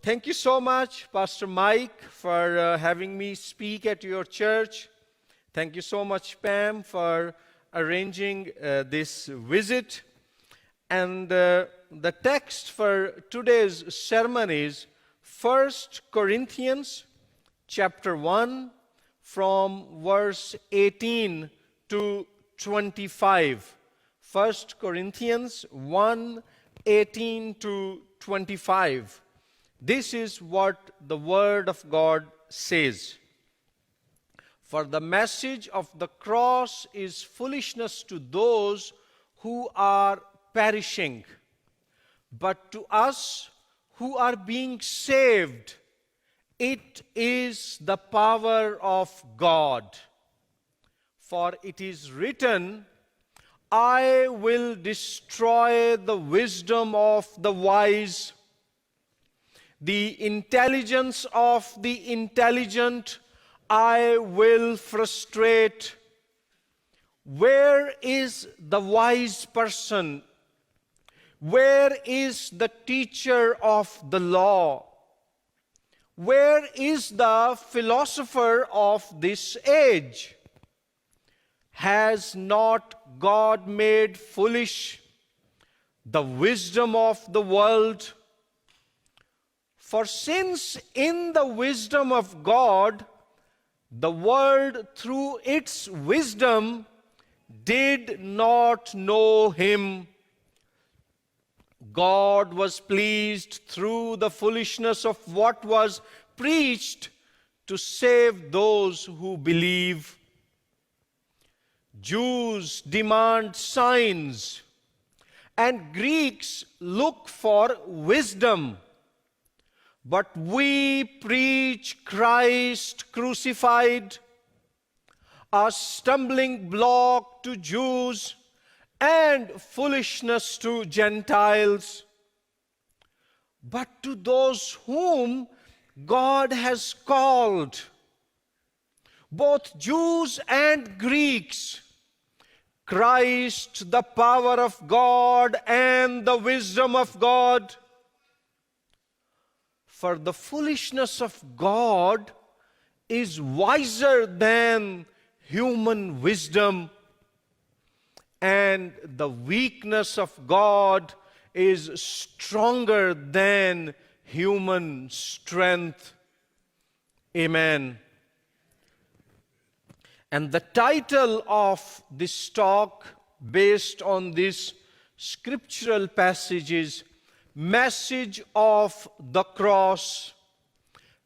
thank you so much, Pastor Mike, for having me speak at your church. Thank you so much, Pam, for arranging this visit. And the text for today's sermon is 1 Corinthians chapter 1 from verse 18 to 25. 1 Corinthians 1, 18 to 25. This is what the Word of God says. For the message of the cross is foolishness to those who are perishing, but to us who are being saved, it is the power of God. For it is written, I will destroy the wisdom of the wise, the intelligence of the intelligent I will frustrate. Where is the wise person? Where is the teacher of the law? Where is the philosopher of this age? Has not God made foolish the wisdom of the world? For since in the wisdom of God, the world through its wisdom did not know him, God was pleased through the foolishness of what was preached to save those who believe. Jews demand signs, and Greeks look for wisdom. But we preach Christ crucified, a stumbling block to Jews and foolishness to Gentiles. But to those whom God has called, both Jews and Greeks, Christ, the power of God and the wisdom of God. For the foolishness of God is wiser than human wisdom, and the weakness of God is stronger than human strength. Amen. And the title of this talk, based on this scriptural passage, is Message of the Cross.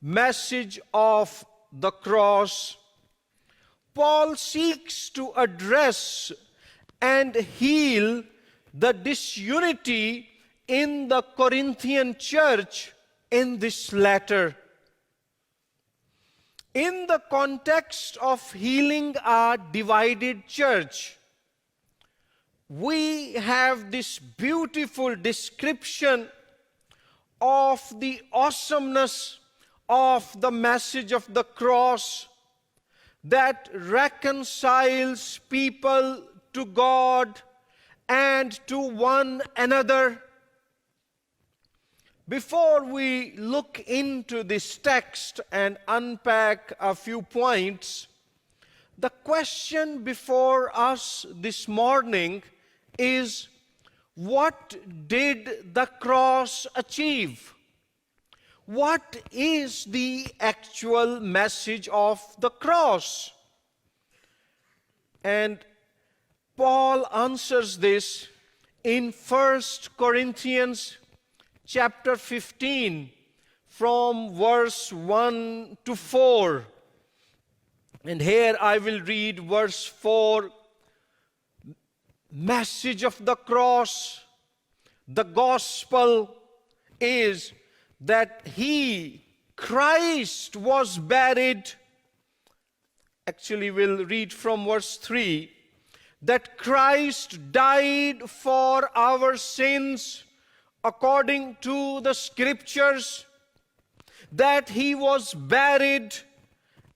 Message of the Cross. Paul seeks to address and heal the disunity in the Corinthian church in this letter. In the context of healing a divided church, we have this beautiful description of the awesomeness of the message of the cross that reconciles people to God and to one another. Before we look into this text and unpack a few points, the question before us this morning is, what did the cross achieve? What is the actual message of the cross? And Paul answers this in 1 Corinthians chapter 15 from verse 1 to 4. And here I will read verse 4. Message of the cross, the gospel is that Christ was buried. Actually, we'll read from verse 3. That Christ died for our sins according to the scriptures, that he was buried,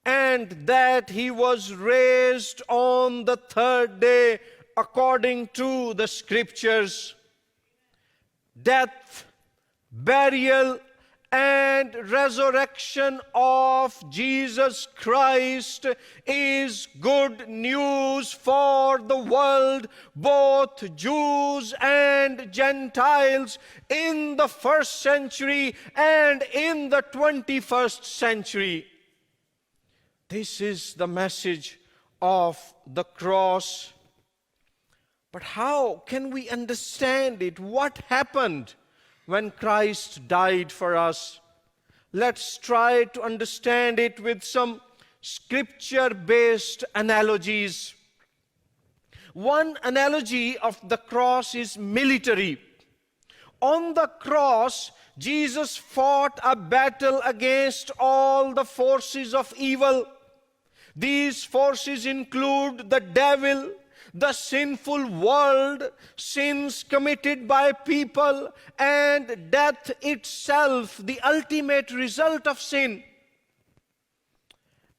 and that he was raised on the third day according to the scriptures. Death, burial, and and resurrection of Jesus Christ is good news for the world, both Jews and Gentiles, in the first century and in the 21st century. This is the message of the cross. But how can we understand it? What happened when Christ died for us? Let's try to understand it with some scripture-based analogies. One analogy of the cross is military. On the cross, Jesus fought a battle against all the forces of evil. These forces include the devil, the sinful world, sins committed by people, and death itself, the ultimate result of sin.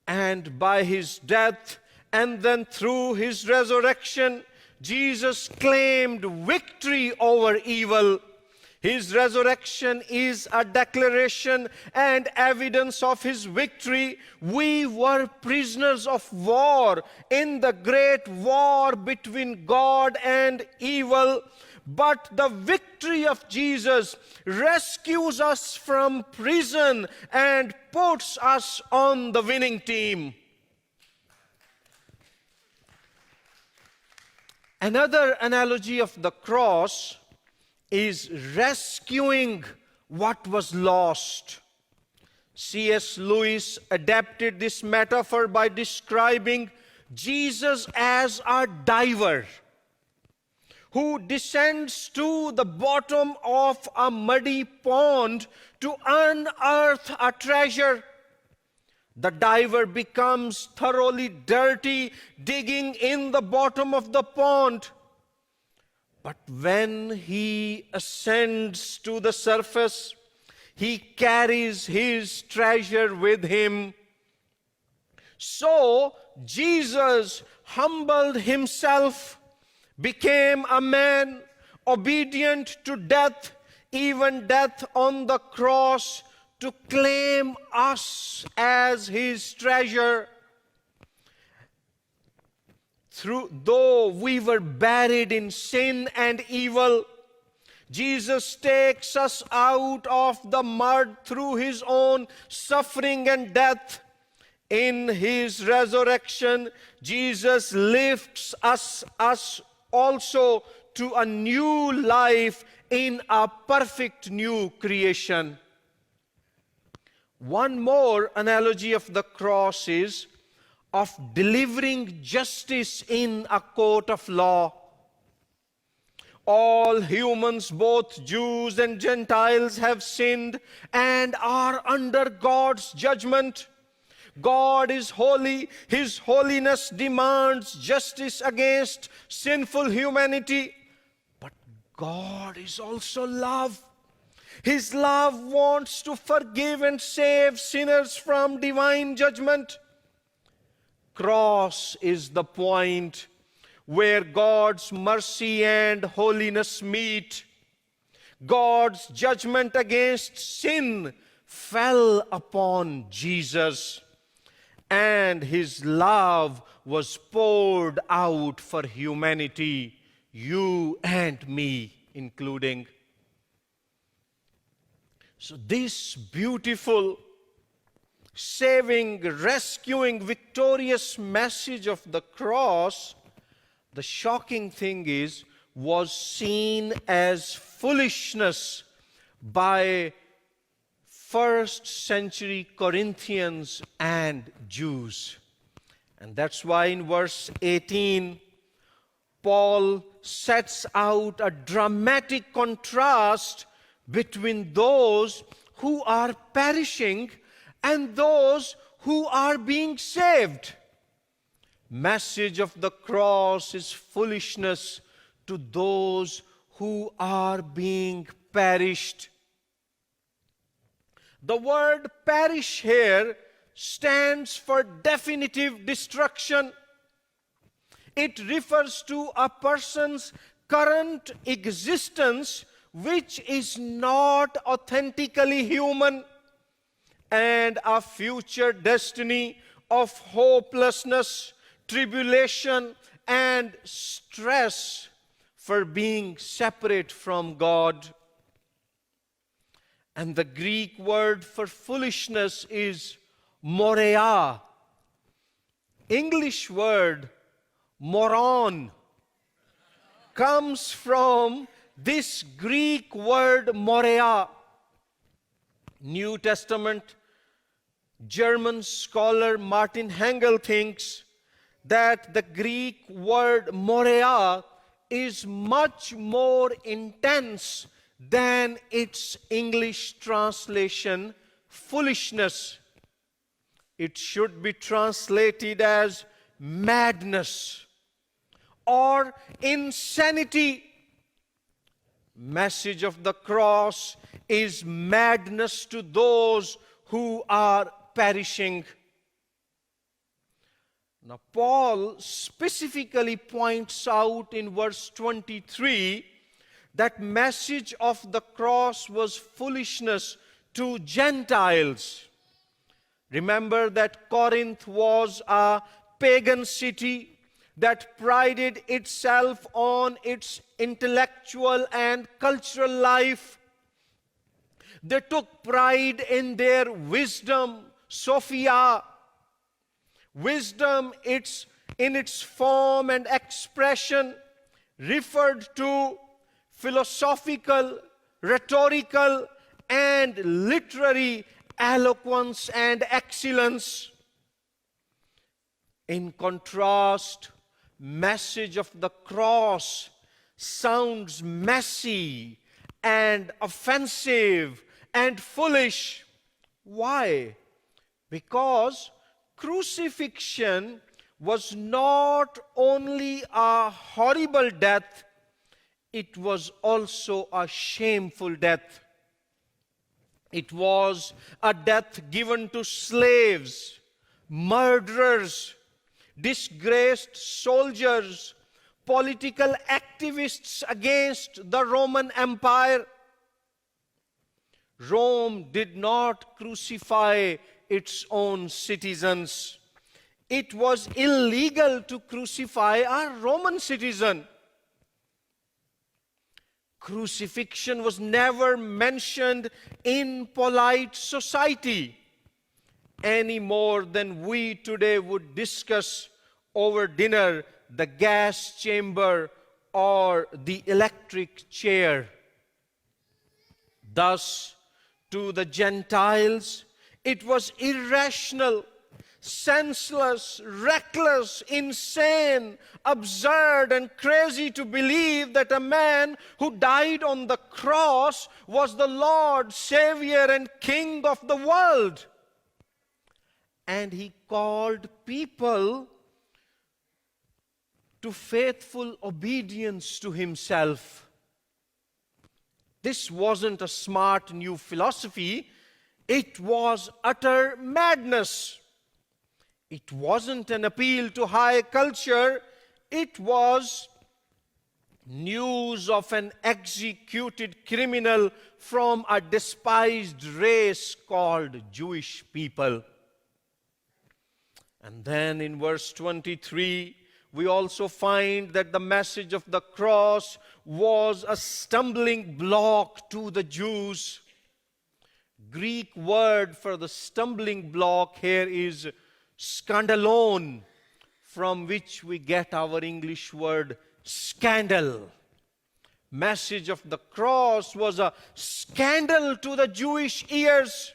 And by his death and then through his resurrection, Jesus claimed victory over evil. His resurrection is a declaration and evidence of his victory. We were prisoners of war in the great war between God and evil. But the victory of Jesus rescues us from prison and puts us on the winning team. Another analogy of the cross is rescuing what was lost. C.S. Lewis adapted this metaphor by describing Jesus as a diver who descends to the bottom of a muddy pond to unearth a treasure. The diver becomes thoroughly dirty, digging in the bottom of the pond. But when he ascends to the surface, he carries his treasure with him. So Jesus humbled himself, became a man, obedient to death, even death on the cross, to claim us as his treasure. Though we were buried in sin and evil, Jesus takes us out of the mud through his own suffering and death. In his resurrection, Jesus lifts us also to a new life in a perfect new creation. One more analogy of the cross is of delivering justice in a court of law. All humans, both Jews and Gentiles, have sinned and are under God's judgment. God is holy. His holiness demands justice against sinful humanity. But God is also love. His love wants to forgive and save sinners from divine judgment. Cross is the point where God's mercy and holiness meet. God's judgment against sin fell upon Jesus, and his love was poured out for humanity, you and me including. So this beautiful, saving, rescuing, victorious message of the cross, the shocking thing is, was seen as foolishness by first century Corinthians and Jews. And that's why in verse 18, Paul sets out a dramatic contrast between those who are perishing and those who are being saved. Message of the cross is foolishness to those who are being perished. The word perish here stands for definitive destruction. It refers to a person's current existence which is not authentically human. and a future destiny of hopelessness, tribulation, and stress for being separate from God. And the Greek word for foolishness is morea. English word moron comes from this Greek word morea. New Testament German scholar Martin Hengel thinks that the Greek word morea is much more intense than its English translation, foolishness. It should be translated as madness or insanity. Message of the cross is madness to those who are perishing. Now, Paul specifically points out in verse 23 that message of the cross was foolishness to Gentiles. Remember that Corinth was a pagan city that prided itself on its intellectual and cultural life. They took pride in their wisdom, Sophia. Wisdom, in its form and expression, referred to philosophical, rhetorical, and literary eloquence and excellence. In contrast, message of the cross sounds messy and offensive and foolish. Why? Because crucifixion was not only a horrible death, it was also a shameful death. It was a death given to slaves, murderers, disgraced soldiers, political activists against the Roman Empire. Rome did not crucify its own citizens. It was illegal to crucify a Roman citizen. Crucifixion was never mentioned in polite society any more than we today would discuss over dinner the gas chamber or the electric chair. Thus, to the Gentiles, it was irrational, senseless, reckless, insane, absurd, and crazy to believe that a man who died on the cross was the Lord, Savior, and King of the world. And he called people to faithful obedience to himself. This wasn't a smart new philosophy. It was utter madness. It wasn't an appeal to high culture. It was news of an executed criminal from a despised race called Jewish people. And then in verse 23, we also find that the message of the cross was a stumbling block to the Jews. Greek word for the stumbling block here is skandalon, from which we get our English word scandal. Message of the cross was a scandal to the Jewish ears.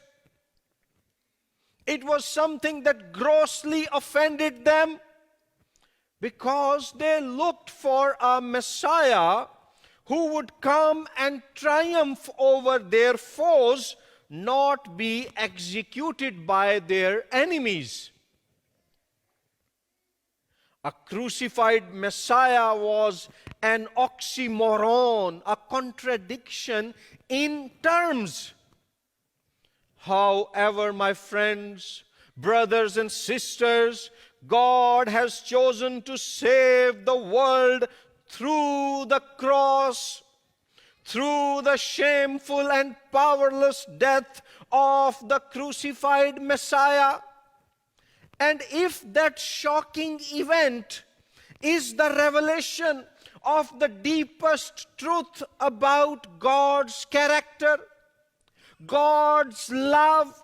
It was something that grossly offended them because they looked for a Messiah who would come and triumph over their foes, not be executed by their enemies. A crucified Messiah was an oxymoron, a contradiction in terms. However, my friends, brothers and sisters, God has chosen to save the world through the cross, through the shameful and powerless death of the crucified Messiah. And if that shocking event is the revelation of the deepest truth about God's character, God's love,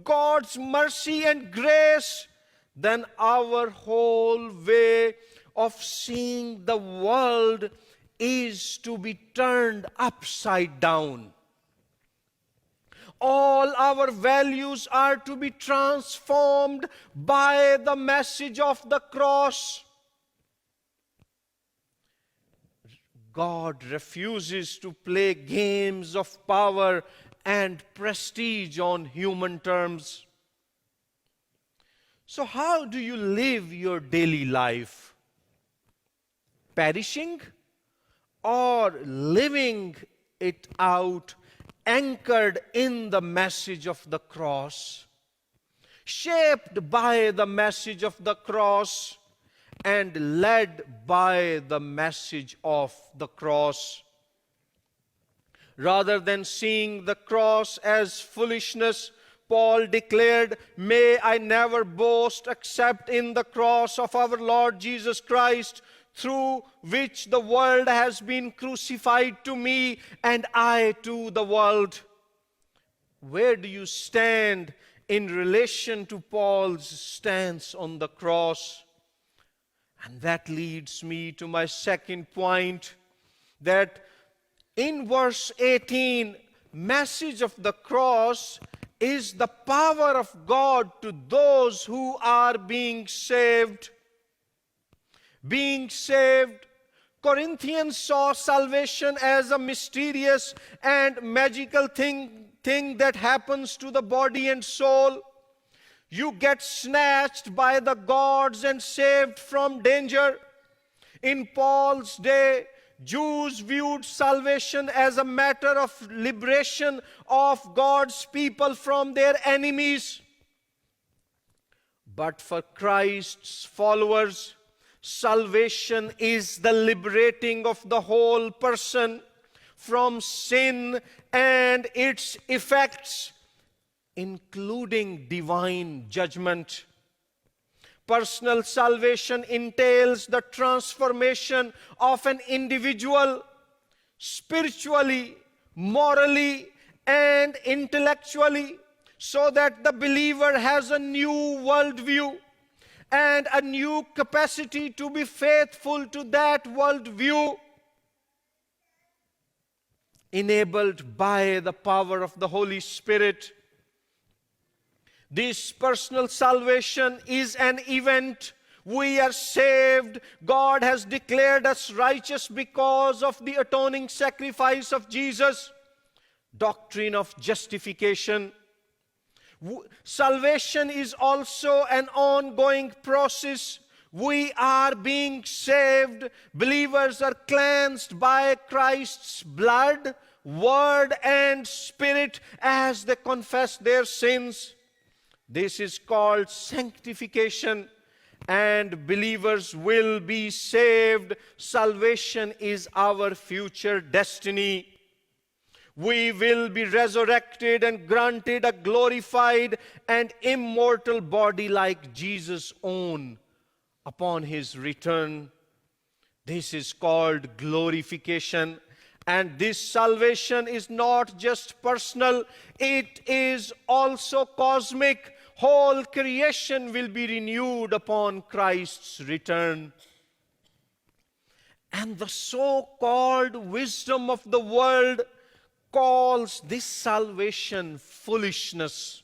God's mercy and grace, then our whole way of seeing the world is to be turned upside down. All our values are to be transformed by the message of the cross. God refuses to play games of power and prestige on human terms. So how do you live your daily life? Perishing or living it out, anchored in the message of the cross, shaped by the message of the cross, and led by the message of the cross? Rather than seeing the cross as foolishness, Paul declared, "May I never boast except in the cross of our Lord Jesus Christ, through which the world has been crucified to me and I to the world." Where do you stand in relation to Paul's stance on the cross? And that leads me to my second point, that in verse 18, message of the cross is the power of God to those who are being saved. Being saved. Corinthians saw salvation as a mysterious and magical thing that happens to the body and soul. You get snatched by the gods and saved from danger. In Paul's day, Jews viewed salvation as a matter of liberation of God's people from their enemies. But for Christ's followers, salvation is the liberating of the whole person from sin and its effects, including divine judgment. Personal salvation entails the transformation of an individual spiritually, morally, and intellectually, so that the believer has a new worldview and a new capacity to be faithful to that worldview, enabled by the power of the Holy Spirit. This personal salvation is an event. We are saved. God has declared us righteous because of the atoning sacrifice of Jesus. Doctrine of justification. Salvation is also an ongoing process. We are being saved. Believers are cleansed by Christ's blood, word, and spirit as they confess their sins. This is called sanctification, and believers will be saved. Salvation is our future destiny. We will be resurrected and granted a glorified and immortal body like Jesus' own upon his return. This is called glorification. And this salvation is not just personal, it is also cosmic. Whole creation will be renewed upon Christ's return. And the so-called wisdom of the world calls this salvation foolishness.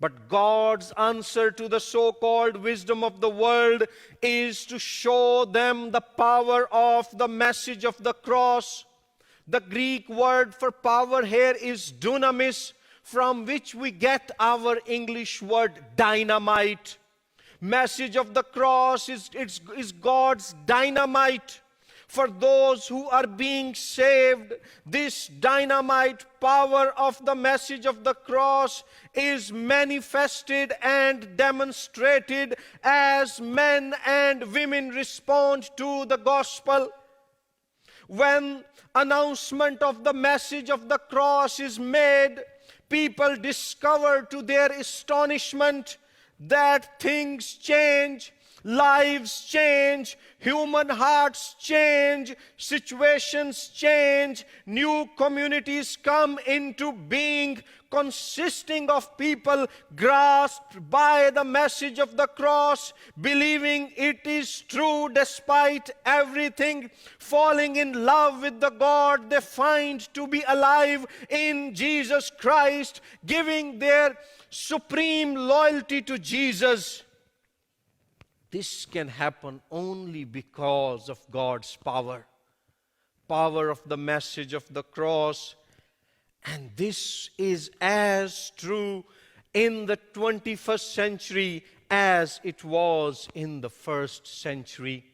But God's answer to the so-called wisdom of the world is to show them the power of the message of the cross. The Greek word for power here is dunamis, from which we get our English word dynamite. Message of the cross is God's dynamite. For those who are being saved, this dynamite power of the message of the cross is manifested and demonstrated as men and women respond to the gospel. When announcement of the message of the cross is made, people discover to their astonishment that things change, lives change, human hearts change, situations change, new communities come into being, consisting of people grasped by the message of the cross, believing it is true despite everything, falling in love with the God they find to be alive in Jesus Christ, giving their supreme loyalty to Jesus. This can happen only because of God's power of the message of the cross. And this is as true in the 21st century as it was in the first century.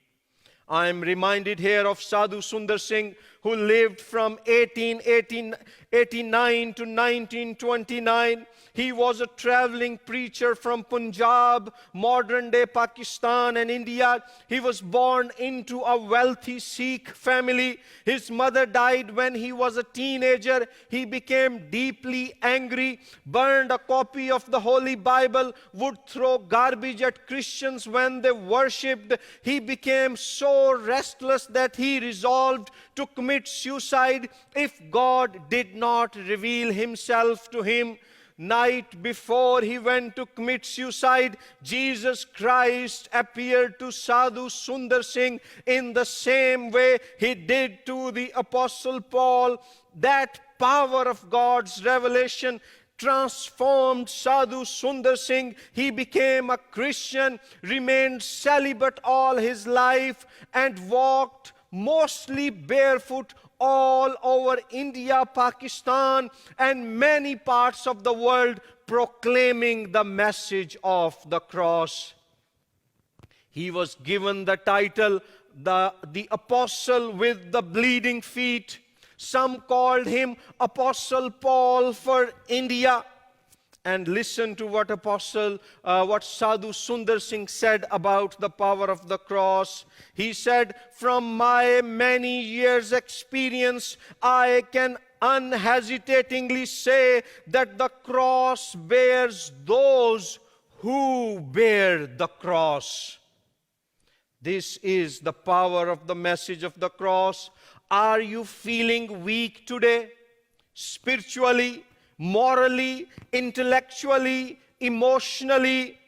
I am reminded here of Sadhu Sundar Singh, who lived from 1889 to 1929. He was a traveling preacher from Punjab, modern-day Pakistan and India. He was born into a wealthy Sikh family. His mother died when he was a teenager. He became deeply angry, burned a copy of the Holy Bible, would throw garbage at Christians when they worshipped. He became so restless that he resolved to commit suicide if God did not reveal himself to him. Night before he went to commit suicide, Jesus Christ appeared to Sadhu Sundar Singh in the same way he did to the Apostle Paul. That power of God's revelation transformed Sadhu Sundar Singh. He became a Christian, remained celibate all his life, and walked mostly barefoot all over India, Pakistan, and many parts of the world, proclaiming the message of the cross. He was given the title, the apostle with the bleeding feet. Some called him Apostle Paul for India. And listen to what Sadhu Sundar Singh said about the power of the cross. He said, "From my many years' experience, I can unhesitatingly say that the cross bears those who bear the cross." This is the power of the message of the cross. Are you feeling weak today? Spiritually, morally, intellectually, emotionally,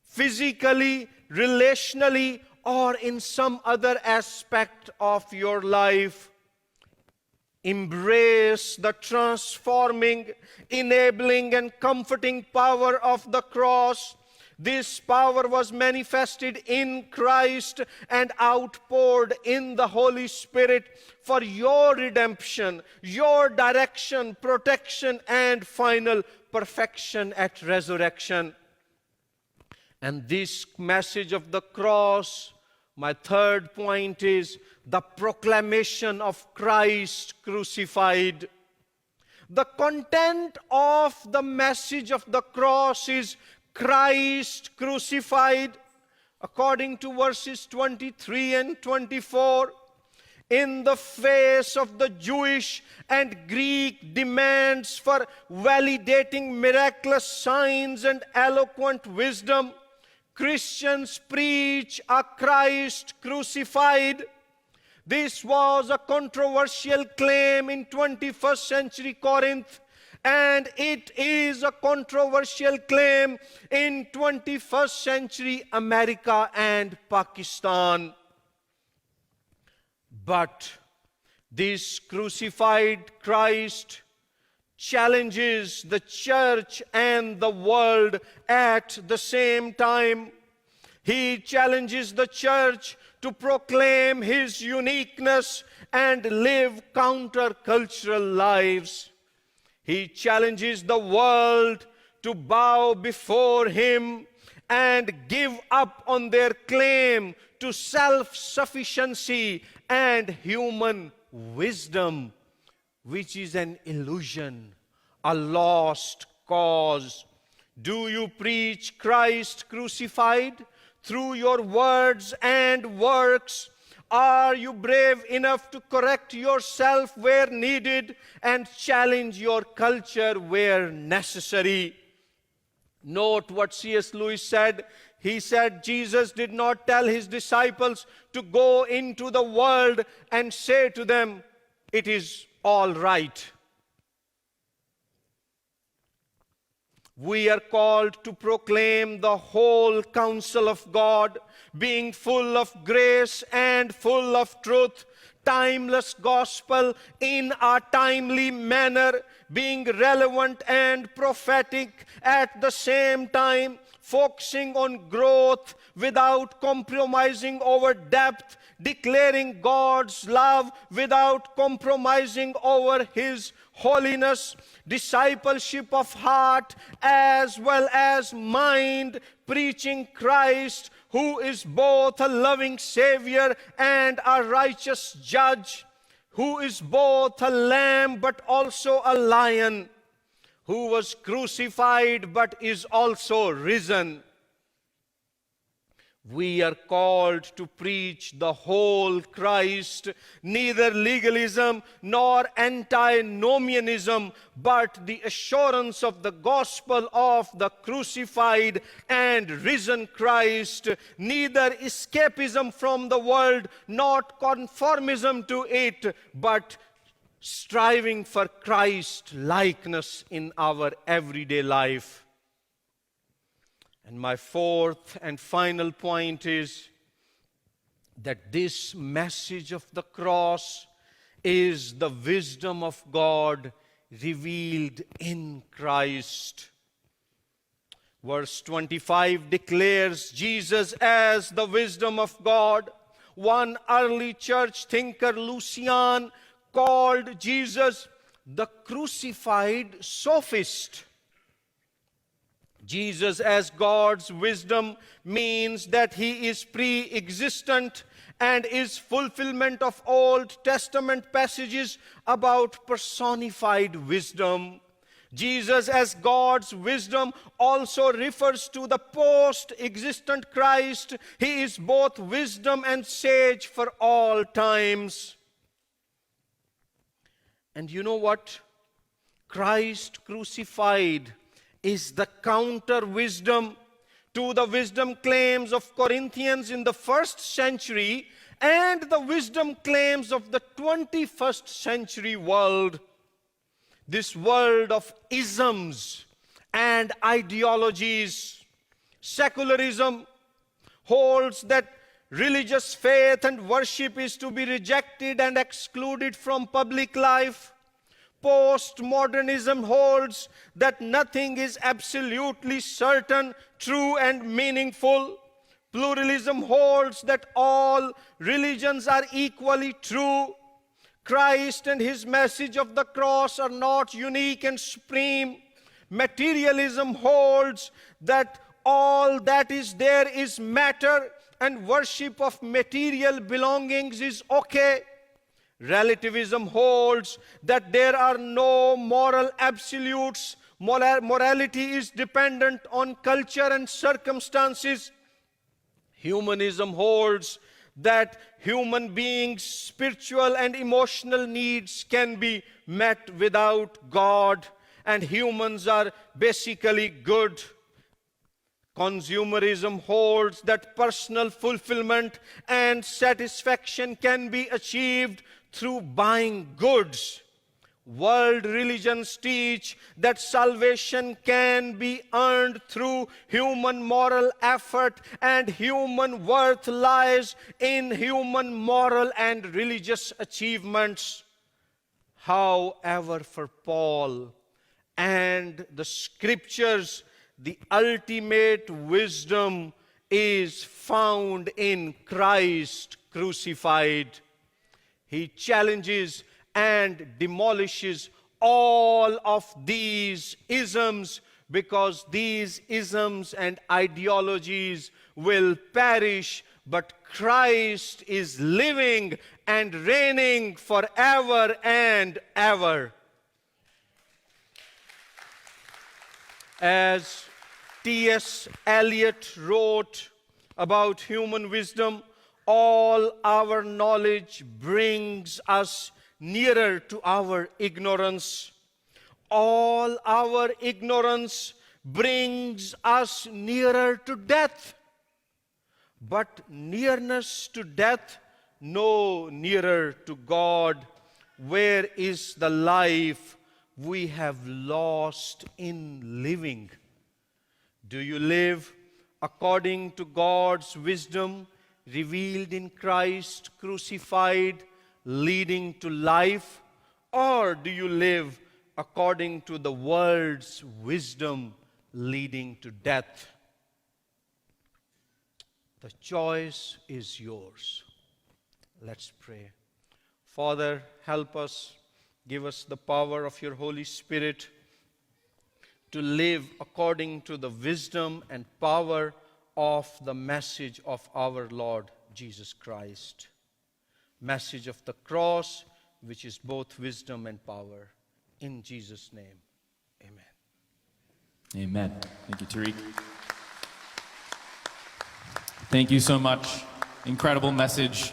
physically, relationally, or in some other aspect of your life? Embrace the transforming, enabling, and comforting power of the cross. This power was manifested in Christ and outpoured in the Holy Spirit for your redemption, your direction, protection, and final perfection at resurrection. And this message of the cross, my third point, is the proclamation of Christ crucified. The content of the message of the cross is Christ crucified, according to verses 23 and 24. In the face of the Jewish and Greek demands for validating miraculous signs and eloquent wisdom, Christians preach a Christ crucified. This was a controversial claim in 21st century Corinth, and it is a controversial claim in 21st century America and Pakistan. But this crucified Christ challenges the church and the world at the same time. He challenges the church to proclaim his uniqueness and live countercultural lives. He challenges the world to bow before him and give up on their claim to self-sufficiency and human wisdom, which is an illusion, a lost cause. Do you preach Christ crucified through your words and works, Are you brave enough to correct yourself where needed and challenge your culture where necessary? Note what C.S. Lewis said. He said Jesus did not tell his disciples to go into the world and say to them, "It is all right." We are called to proclaim the whole counsel of God, being full of grace and full of truth, timeless gospel in a timely manner, being relevant and prophetic at the same time, focusing on growth without compromising over depth, declaring God's love without compromising over His holiness, discipleship of heart as well as mind, preaching Christ, who is both a loving Savior and a righteous judge, who is both a lamb but also a lion, who was crucified but is also risen. We are called to preach the whole Christ, neither legalism nor antinomianism, but the assurance of the gospel of the crucified and risen Christ, neither escapism from the world, not conformism to it, but striving for Christ likeness in our everyday life. And my fourth and final point is that this message of the cross is the wisdom of God revealed in Christ. Verse 25 declares Jesus as the wisdom of God. One early church thinker, Lucian, called Jesus the crucified sophist. Jesus as God's wisdom means that He is pre-existent and is fulfillment of Old Testament passages about personified wisdom. Jesus as God's wisdom also refers to the post-existent Christ. He is both wisdom and sage for all times. And you know what? Christ crucified is the counter-wisdom to the wisdom claims of Corinthians in the first century and the wisdom claims of the 21st century world. This world of isms and ideologies. Secularism holds that religious faith and worship is to be rejected and excluded from public life. Postmodernism holds that nothing is absolutely certain, true, and meaningful. Pluralism holds that all religions are equally true. Christ and His message of the cross are not unique and supreme. Materialism holds that all that is there is matter and worship of material belongings is okay. Relativism holds that there are no moral absolutes. Morality is dependent on culture and circumstances. Humanism holds that human beings' spiritual and emotional needs can be met without God, and humans are basically good. Consumerism holds that personal fulfillment and satisfaction can be achieved through buying goods. World religions teach that salvation can be earned through human moral effort, and human worth lies in human moral and religious achievements. However, for Paul and the scriptures, the ultimate wisdom is found in Christ crucified. He challenges and demolishes all of these isms, because these isms and ideologies will perish, but Christ is living and reigning forever and ever. As T.S. Eliot wrote about human wisdom, all our knowledge brings us nearer to our ignorance. All our ignorance brings us nearer to death. But nearness to death, no nearer to God. Where is the life we have lost in living? Do you live according to God's wisdom revealed in Christ crucified, leading to life? Or do you live according to the world's wisdom leading to death? The choice is yours. Let's pray. Father, help us. Give us the power of your Holy Spirit to live according to the wisdom and power of the message of our Lord Jesus Christ. Message of the cross, which is both wisdom and power. In Jesus' name, amen. Amen. Thank you, Tariq. Thank you so much. Incredible message.